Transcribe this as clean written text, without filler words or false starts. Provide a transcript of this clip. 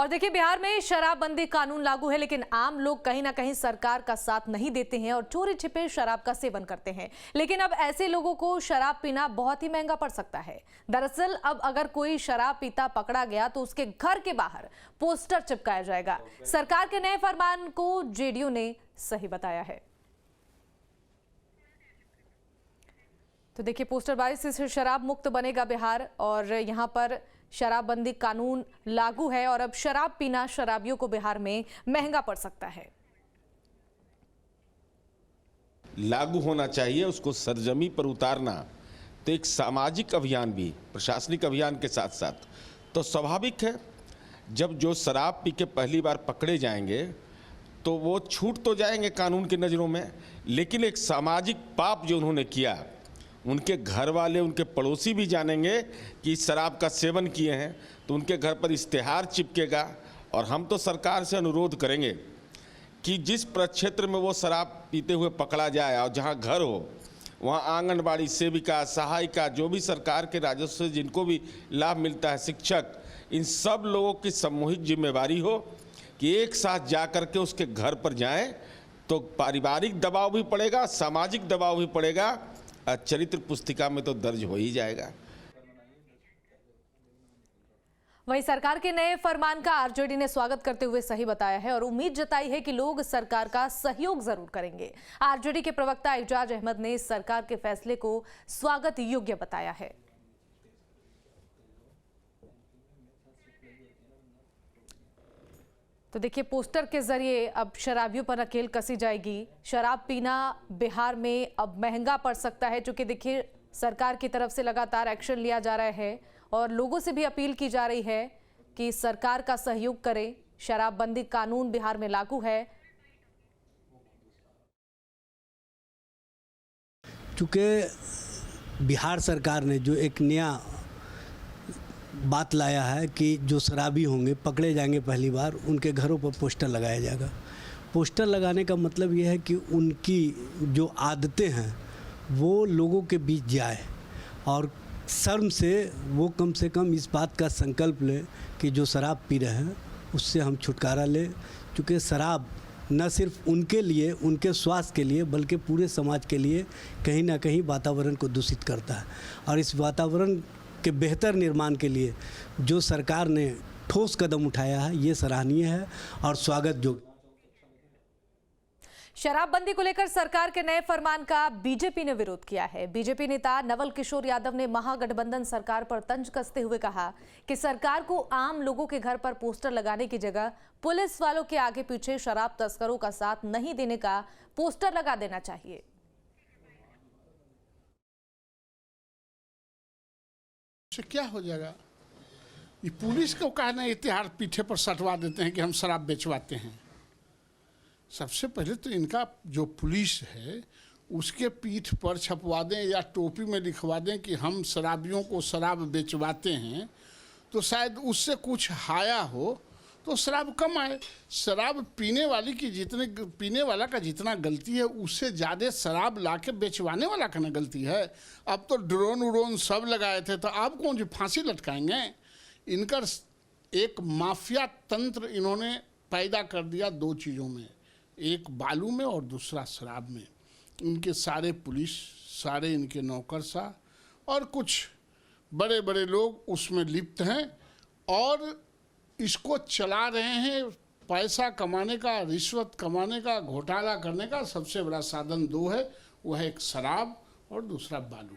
और देखिए, बिहार में शराबबंदी कानून लागू है, लेकिन आम लोग कहीं ना कहीं सरकार का साथ नहीं देते हैं और चोरी छिपे शराब का सेवन करते हैं। लेकिन अब ऐसे लोगों को शराब पीना बहुत ही महंगा पड़ सकता है। दरअसल अब अगर कोई शराब पीता पकड़ा गया तो उसके घर के बाहर पोस्टर चिपकाया जाएगा। सरकार के नए फरमान को जेडीयू ने सही बताया है। तो देखिए, पोस्टर बाजी से शराब मुक्त बनेगा बिहार और यहाँ पर शराबबंदी कानून लागू है और अब शराब पीना शराबियों को बिहार में महंगा पड़ सकता है। लागू होना चाहिए, उसको सरजमी पर उतारना तो एक सामाजिक अभियान भी, प्रशासनिक अभियान के साथ साथ तो स्वाभाविक है। जब जो शराब पी के पहली बार पकड़े जाएंगे तो वो छूट तो जाएंगे कानून की नज़रों में, लेकिन एक सामाजिक पाप जो उन्होंने किया, उनके घर वाले, उनके पड़ोसी भी जानेंगे कि शराब का सेवन किए हैं, तो उनके घर पर इश्तेहार चिपकेगा। और हम तो सरकार से अनुरोध करेंगे कि जिस प्रक्षेत्र में वो शराब पीते हुए पकड़ा जाए और जहां घर हो, वहां आंगनबाड़ी सेविका, सहायिका, जो भी सरकार के राजस्व से जिनको भी लाभ मिलता है, शिक्षक, इन सब लोगों की सामूहिक जिम्मेवारी हो कि एक साथ जा कर के उसके घर पर जाएं, तो पारिवारिक दबाव भी पड़ेगा, सामाजिक दबाव भी पड़ेगा, चरित्र पुस्तिका में तो दर्ज हो ही जाएगा। वहीं सरकार के नए फरमान का आरजेडी ने स्वागत करते हुए सही बताया है और उम्मीद जताई है कि लोग सरकार का सहयोग जरूर करेंगे। आरजेडी के प्रवक्ता एजाज अहमद ने सरकार के फैसले को स्वागत योग्य बताया है। तो देखिए, पोस्टर के जरिए अब शराबियों पर नकेल कसी जाएगी। शराब पीना बिहार में अब महंगा पड़ सकता है, क्योंकि देखिए सरकार की तरफ से लगातार एक्शन लिया जा रहा है और लोगों से भी अपील की जा रही है कि सरकार का सहयोग करें। शराबबंदी कानून बिहार में लागू है। चूँकि बिहार सरकार ने जो एक नया बात लाया है कि जो शराबी होंगे, पकड़े जाएंगे पहली बार, उनके घरों पर पोस्टर लगाया जाएगा। पोस्टर लगाने का मतलब ये है कि उनकी जो आदतें हैं वो लोगों के बीच जाए और शर्म से वो कम से कम इस बात का संकल्प ले कि जो शराब पी रहे हैं उससे हम छुटकारा लें। क्योंकि शराब न सिर्फ उनके लिए, उनके स्वास्थ्य के लिए, बल्कि पूरे समाज के लिए कहीं ना कहीं वातावरण को दूषित करता है। और इस वातावरण के बेहतर निर्माण के लिए जो सरकार ने ठोस कदम उठाया है, ये सराहनीय है और स्वागत योग्य। शराबबंदी को लेकर सरकार के नए फरमान का बीजेपी ने विरोध किया है। बीजेपी नेता नवल किशोर यादव ने महागठबंधन सरकार पर तंज कसते हुए कहा कि सरकार को आम लोगों के घर पर पोस्टर लगाने की जगह पुलिस वालों के आगे पीछे शराब तस्करों का साथ नहीं देने का पोस्टर लगा देना चाहिए। क्या हो जाएगा? ये पुलिस को कहना इतिहास पीठे पर सटवा देते हैं कि हम शराब बेचवाते हैं। सबसे पहले तो इनका जो पुलिस है उसके पीठ पर छपवा दें या टोपी में लिखवा दें कि हम शराबियों को शराब बेचवाते हैं, तो शायद उससे कुछ हाया हो तो शराब कम आए। शराब पीने वाला का जितना गलती है, उससे ज़्यादा शराब लाके बेचवाने वाला का ना गलती है। अब तो ड्रोन सब लगाए थे, तो आप कौन सी फांसी लटकाएंगे? इनका एक माफिया तंत्र इन्होंने पैदा कर दिया दो चीज़ों में, एक बालू में और दूसरा शराब में। इनके सारे पुलिस, सारे इनके नौकरशाह और कुछ बड़े बड़े लोग उसमें लिप्त हैं और इसको चला रहे हैं। पैसा कमाने का, रिश्वत कमाने का, घोटाला करने का सबसे बड़ा साधन दो है, वह है एक शराब और दूसरा बालू।